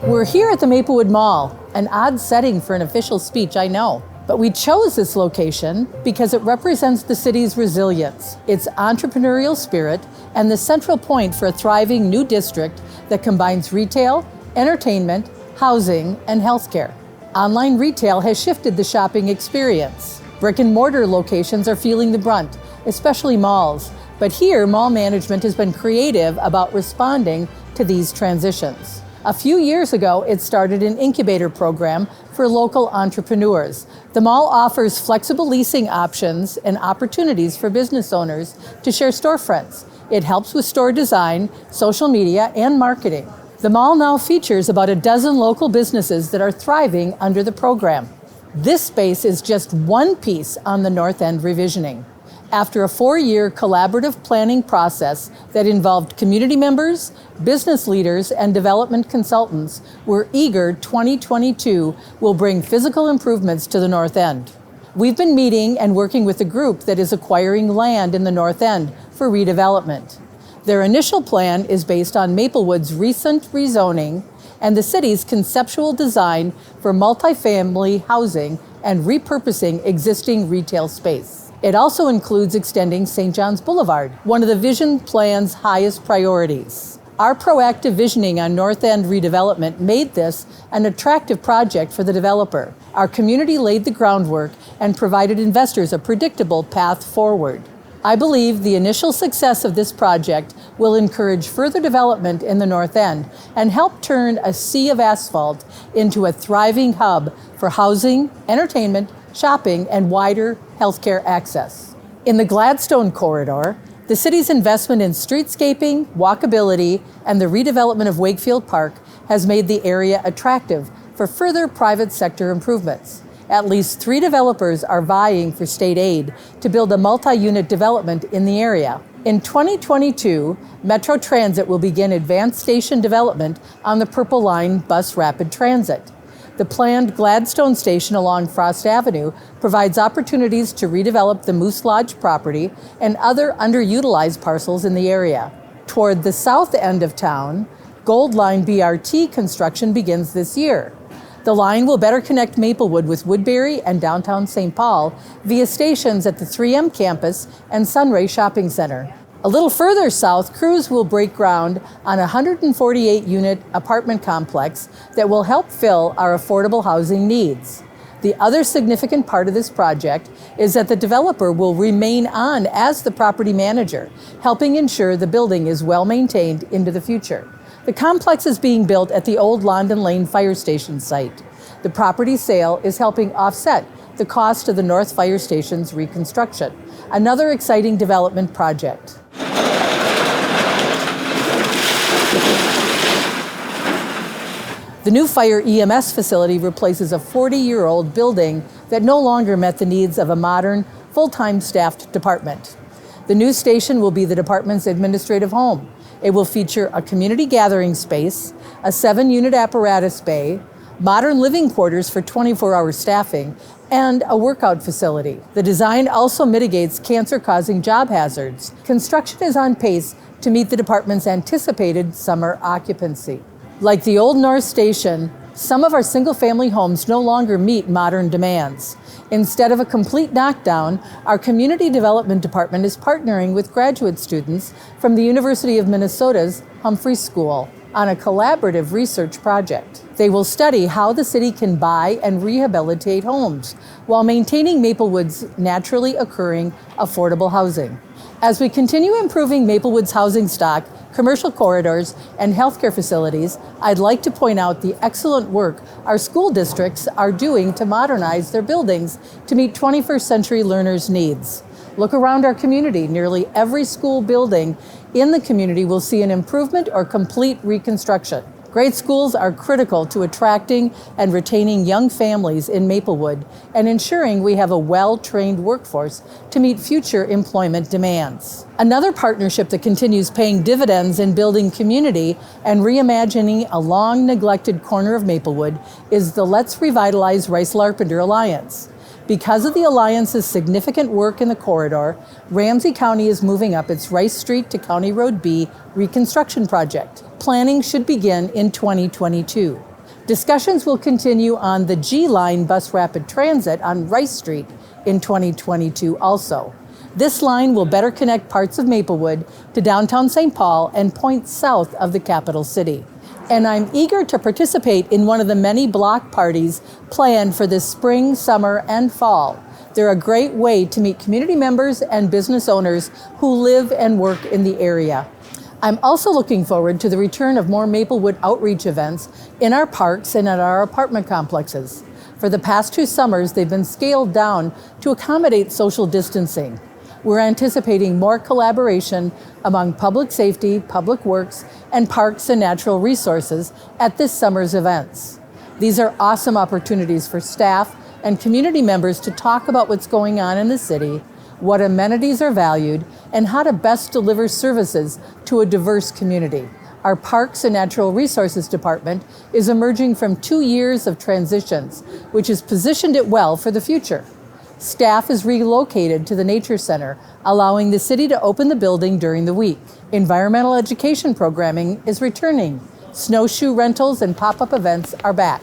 We're here at the Maplewood Mall, an odd setting for an official speech, I know. But we chose this location because it represents the city's resilience, its entrepreneurial spirit, and the central point for a thriving new district that combines retail, entertainment, housing, and healthcare. Online retail has shifted the shopping experience. Brick and mortar locations are feeling the brunt, especially malls. But here, mall management has been creative about responding to these transitions. A few years ago, it started an incubator program for local entrepreneurs. The mall offers flexible leasing options and opportunities for business owners to share storefronts. It helps with store design, social media, and marketing. The mall now features about a dozen local businesses that are thriving under the program. This space is just one piece on the North End revisioning. After a 4-year collaborative planning process that involved community members, business leaders, and development consultants, we're eager 2022 will bring physical improvements to the North End. We've been meeting and working with a group that is acquiring land in the North End for redevelopment. Their initial plan is based on Maplewood's recent rezoning and the city's conceptual design for multifamily housing and repurposing existing retail space. It also includes extending St. John's Boulevard, one of the vision plan's highest priorities. Our proactive visioning on North End redevelopment made this an attractive project for the developer. Our community laid the groundwork and provided investors a predictable path forward. I believe the initial success of this project will encourage further development in the North End and help turn a sea of asphalt into a thriving hub for housing, entertainment, shopping, and wider healthcare access. In the Gladstone corridor, the city's investment in streetscaping, walkability, and the redevelopment of Wakefield Park has made the area attractive for further private sector improvements. At least 3 developers are vying for state aid to build a multi-unit development in the area. In 2022, Metro Transit will begin advanced station development on the Purple Line bus rapid transit. The planned Gladstone station along Frost Avenue provides opportunities to redevelop the Moose Lodge property and other underutilized parcels in the area. Toward the south end of town, Gold Line BRT construction begins this year. The line will better connect Maplewood with Woodbury and downtown St. Paul via stations at the 3M campus and Sunray Shopping Center. A little further south, crews will break ground on a 148-unit apartment complex that will help fill our affordable housing needs. The other significant part of this project is that the developer will remain on as the property manager, helping ensure the building is well maintained into the future. The complex is being built at the old London Lane Fire Station site. The property sale is helping offset the cost of the North Fire Station's reconstruction, another exciting development project. The new fire EMS facility replaces a 40-year-old building that no longer met the needs of a modern, full-time staffed department. The new station will be the department's administrative home. It will feature a community gathering space, a 7-unit apparatus bay, modern living quarters for 24-hour staffing, and a workout facility. The design also mitigates cancer-causing job hazards. Construction is on pace to meet the department's anticipated summer occupancy. Like the Old North Station, some of our single-family homes no longer meet modern demands. Instead of a complete knockdown, our Community Development Department is partnering with graduate students from the University of Minnesota's Humphrey School on a collaborative research project. They will study how the city can buy and rehabilitate homes while maintaining Maplewood's naturally occurring affordable housing. As we continue improving Maplewood's housing stock, commercial corridors, and healthcare facilities, I'd like to point out the excellent work our school districts are doing to modernize their buildings to meet 21st century learners' needs. Look around our community. Nearly every school building in the community will see an improvement or complete reconstruction. Great schools are critical to attracting and retaining young families in Maplewood and ensuring we have a well-trained workforce to meet future employment demands. Another partnership that continues paying dividends in building community and reimagining a long-neglected corner of Maplewood is the Let's Revitalize Rice-Larpenteur Alliance. Because of the Alliance's significant work in the corridor, Ramsey County is moving up its Rice Street to County Road B reconstruction project. Planning should begin in 2022. Discussions will continue on the G Line bus rapid transit on Rice Street in 2022 also. This line will better connect parts of Maplewood to downtown St. Paul and points south of the capital city. And I'm eager to participate in one of the many block parties planned for this spring, summer, and fall. They're a great way to meet community members and business owners who live and work in the area. I'm also looking forward to the return of more Maplewood outreach events in our parks and at our apartment complexes. For the past 2 summers, they've been scaled down to accommodate social distancing. We're anticipating more collaboration among public safety, public works, and parks and natural resources at this summer's events. These are awesome opportunities for staff and community members to talk about what's going on in the city, what amenities are valued, and how to best deliver services to a diverse community. Our Parks and Natural Resources Department is emerging from 2 years of transitions, which has positioned it well for the future. Staff is relocated to the Nature Center, allowing the city to open the building during the week. Environmental education programming is returning. Snowshoe rentals and pop-up events are back.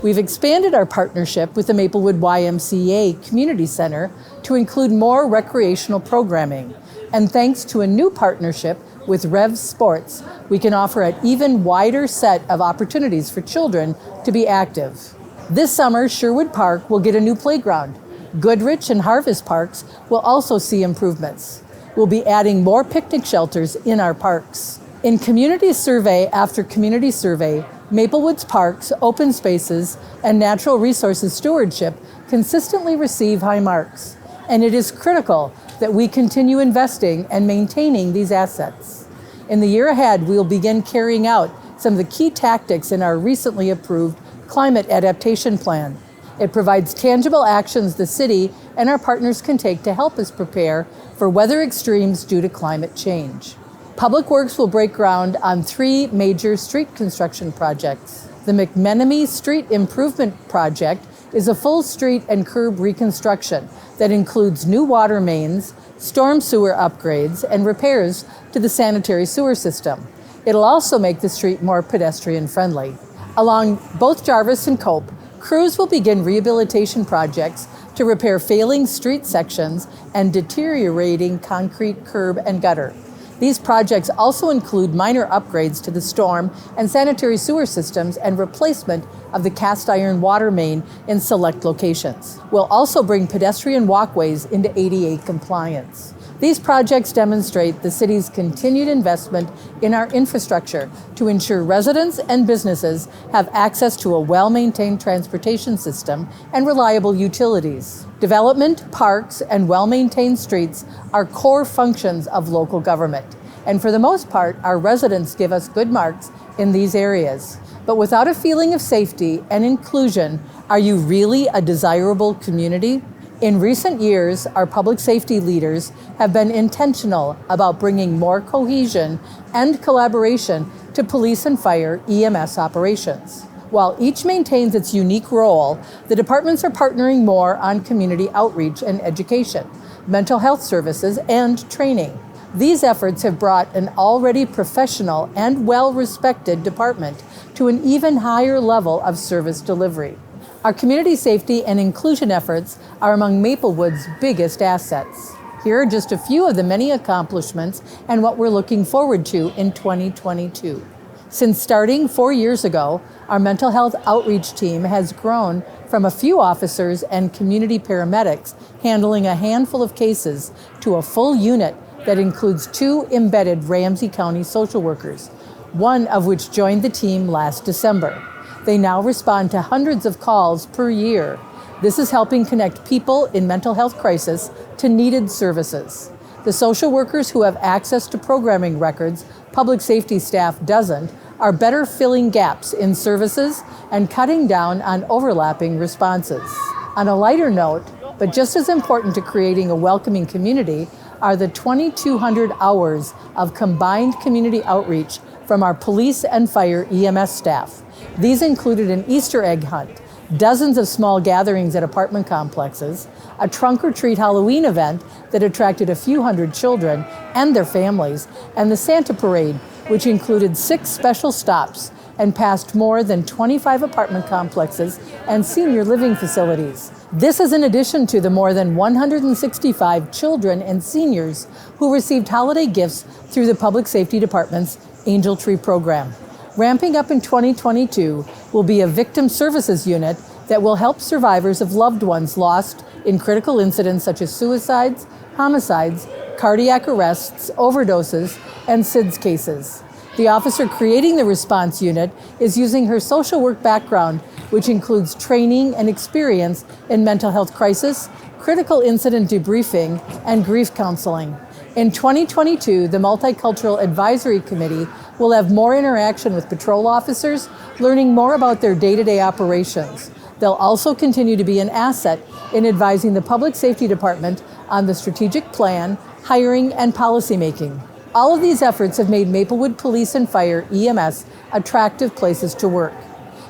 We've expanded our partnership with the Maplewood YMCA Community Center to include more recreational programming. And thanks to a new partnership with Rev Sports, we can offer an even wider set of opportunities for children to be active. This summer, Sherwood Park will get a new playground. Goodrich and Harvest Parks will also see improvements. We'll be adding more picnic shelters in our parks. In community survey after community survey, Maplewood's parks, open spaces, and natural resources stewardship consistently receive high marks, and it is critical that we continue investing and maintaining these assets. In the year ahead, we will begin carrying out some of the key tactics in our recently approved Climate Adaptation Plan. It provides tangible actions the city and our partners can take to help us prepare for weather extremes due to climate change. Public Works will break ground on 3 major street construction projects. The McMenemy Street Improvement Project is a full street and curb reconstruction that includes new water mains, storm sewer upgrades, and repairs to the sanitary sewer system. It'll also make the street more pedestrian friendly. Along both Jarvis and Cope, crews will begin rehabilitation projects to repair failing street sections and deteriorating concrete curb and gutter. These projects also include minor upgrades to the storm and sanitary sewer systems and replacement of the cast iron water main in select locations. We'll also bring pedestrian walkways into ADA compliance. These projects demonstrate the city's continued investment in our infrastructure to ensure residents and businesses have access to a well-maintained transportation system and reliable utilities. Development, parks, and well-maintained streets are core functions of local government. And for the most part, our residents give us good marks in these areas. But without a feeling of safety and inclusion, are you really a desirable community? In recent years, our public safety leaders have been intentional about bringing more cohesion and collaboration to police and fire EMS operations. While each maintains its unique role, the departments are partnering more on community outreach and education, mental health services, and training. These efforts have brought an already professional and well-respected department to an even higher level of service delivery. Our community safety and inclusion efforts are among Maplewood's biggest assets. Here are just a few of the many accomplishments and what we're looking forward to in 2022. Since starting 4 years ago, our mental health outreach team has grown from a few officers and community paramedics handling a handful of cases to a full unit that includes 2 embedded Ramsey County social workers, one of which joined the team last December. They now respond to hundreds of calls per year. This is helping connect people in mental health crisis to needed services. The social workers who have access to programming records public safety staff doesn't are better filling gaps in services and cutting down on overlapping responses. On a lighter note, but just as important to creating a welcoming community, are the 2,200 hours of combined community outreach from our police and fire EMS staff. These included an Easter egg hunt, dozens of small gatherings at apartment complexes, a trunk or treat Halloween event that attracted a few hundred children and their families, and the Santa Parade, which included 6 special stops and passed more than 25 apartment complexes and senior living facilities. This is in addition to the more than 165 children and seniors who received holiday gifts through the Public Safety Department's Angel Tree program. Ramping up in 2022 will be a victim services unit that will help survivors of loved ones lost in critical incidents such as suicides, homicides, cardiac arrests, overdoses, and SIDS cases. The officer creating the response unit is using her social work background, which includes training and experience in mental health crisis, critical incident debriefing, and grief counseling. In 2022, the Multicultural Advisory Committee will have more interaction with patrol officers, learning more about their day-to-day operations. They'll also continue to be an asset in advising the Public Safety Department on the strategic plan, hiring, and policymaking. All of these efforts have made Maplewood Police and Fire EMS attractive places to work.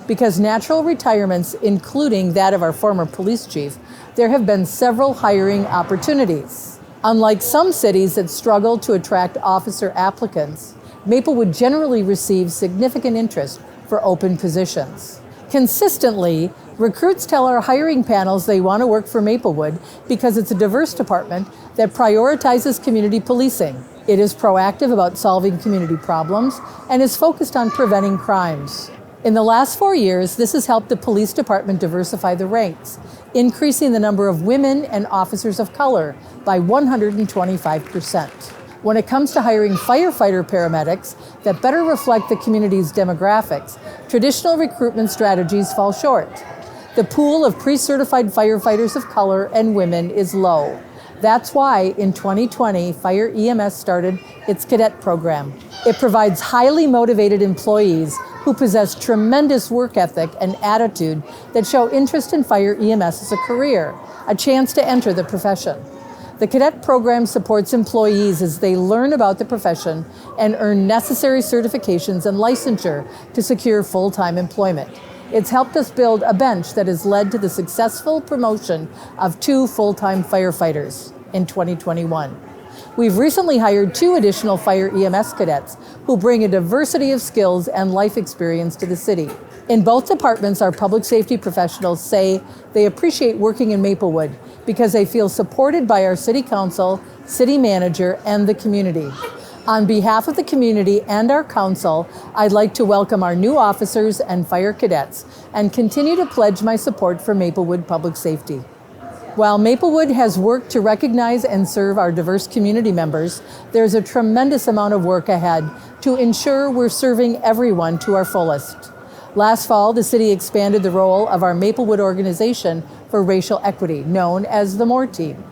Because natural retirements, including that of our former police chief, there have been several hiring opportunities. Unlike some cities that struggle to attract officer applicants, Maplewood generally receives significant interest for open positions. Consistently, recruits tell our hiring panels they want to work for Maplewood because it's a diverse department that prioritizes community policing. It is proactive about solving community problems and is focused on preventing crimes. In the last 4 years, this has helped the police department diversify the ranks, increasing the number of women and officers of color by 125%. When it comes to hiring firefighter paramedics that better reflect the community's demographics, traditional recruitment strategies fall short. The pool of pre-certified firefighters of color and women is low. That's why in 2020, Fire EMS started its cadet program. It provides highly motivated employees who possess tremendous work ethic and attitude that show interest in Fire EMS as a career, a chance to enter the profession. The cadet program supports employees as they learn about the profession and earn necessary certifications and licensure to secure full-time employment. It's helped us build a bench that has led to the successful promotion of 2 full-time firefighters in 2021. We've recently hired 2 additional Fire EMS cadets who bring a diversity of skills and life experience to the city. In both departments, our public safety professionals say they appreciate working in Maplewood because they feel supported by our city council, city manager, and the community. On behalf of the community and our council, I'd like to welcome our new officers and fire cadets and continue to pledge my support for Maplewood Public Safety. While Maplewood has worked to recognize and serve our diverse community members, there's a tremendous amount of work ahead to ensure we're serving everyone to our fullest. Last fall, the city expanded the role of our Maplewood Organization for Racial Equity, known as the MORE Team.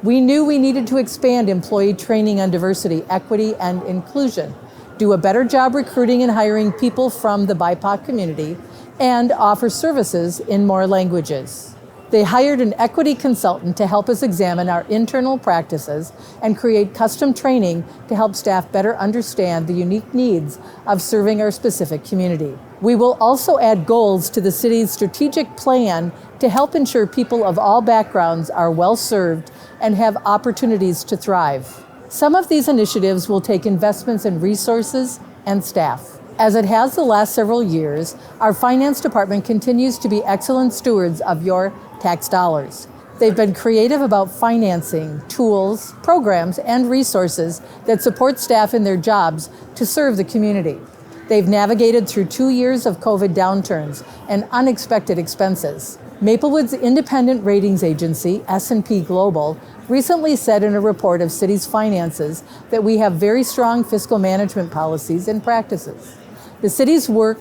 We knew we needed to expand employee training on diversity, equity, and inclusion, do a better job recruiting and hiring people from the BIPOC community, and offer services in more languages. They hired an equity consultant to help us examine our internal practices and create custom training to help staff better understand the unique needs of serving our specific community. We will also add goals to the city's strategic plan to help ensure people of all backgrounds are well served and have opportunities to thrive. Some of these initiatives will take investments in resources and staff. As it has the last several years, our finance department continues to be excellent stewards of your tax dollars. They've been creative about financing, tools, programs, and resources that support staff in their jobs to serve the community. They've navigated through 2 years of COVID downturns and unexpected expenses. Maplewood's independent ratings agency, S&P Global, recently said in a report of city's finances that we have very strong fiscal management policies and practices. The city's work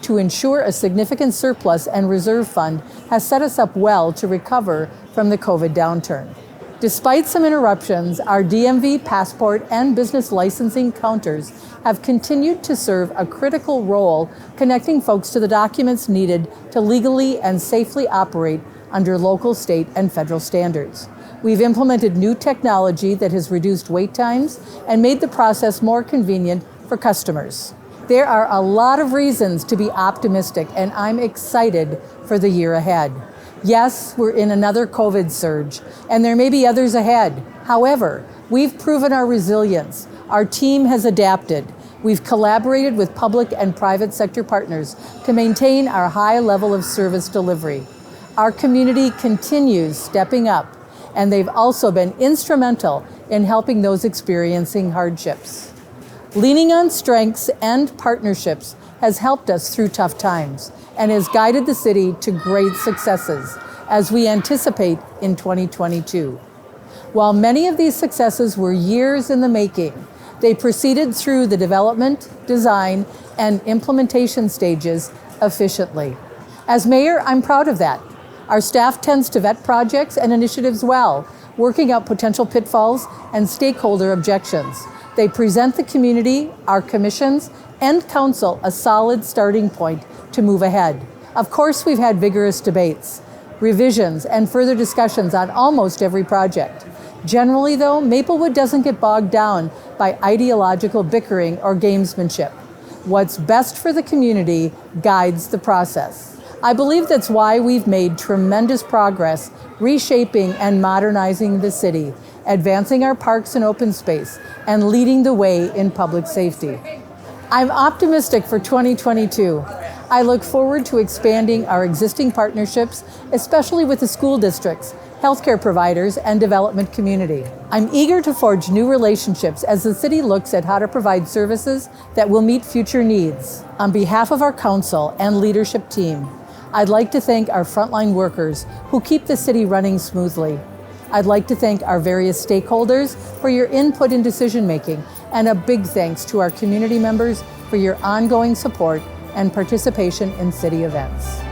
to ensure a significant surplus and reserve fund has set us up well to recover from the COVID downturn. Despite some interruptions, our DMV, passport, and business licensing counters have continued to serve a critical role connecting folks to the documents needed to legally and safely operate under local, state, and federal standards. We've implemented new technology that has reduced wait times and made the process more convenient for customers. There are a lot of reasons to be optimistic, and I'm excited for the year ahead. Yes, we're in another COVID surge, and there may be others ahead. However, we've proven our resilience. Our team has adapted. We've collaborated with public and private sector partners to maintain our high level of service delivery. Our community continues stepping up, and they've also been instrumental in helping those experiencing hardships. Leaning on strengths and partnerships has helped us through tough times and has guided the city to great successes as we anticipate in 2022. While many of these successes were years in the making, they proceeded through the development, design, and implementation stages efficiently. As mayor, I'm proud of that. Our staff tends to vet projects and initiatives well, working out potential pitfalls and stakeholder objections. They present the community, our commissions, and council a solid starting point to move ahead. Of course, we've had vigorous debates, revisions, and further discussions on almost every project. Generally, though, Maplewood doesn't get bogged down by ideological bickering or gamesmanship. What's best for the community guides the process. I believe that's why we've made tremendous progress reshaping and modernizing the city, advancing our parks and open space, and leading the way in public safety. I'm optimistic for 2022. I look forward to expanding our existing partnerships, especially with the school districts, healthcare providers, and development community. I'm eager to forge new relationships as the city looks at how to provide services that will meet future needs. On behalf of our council and leadership team, I'd like to thank our frontline workers who keep the city running smoothly. I'd like to thank our various stakeholders for your input in decision-making, and a big thanks to our community members for your ongoing support and participation in city events.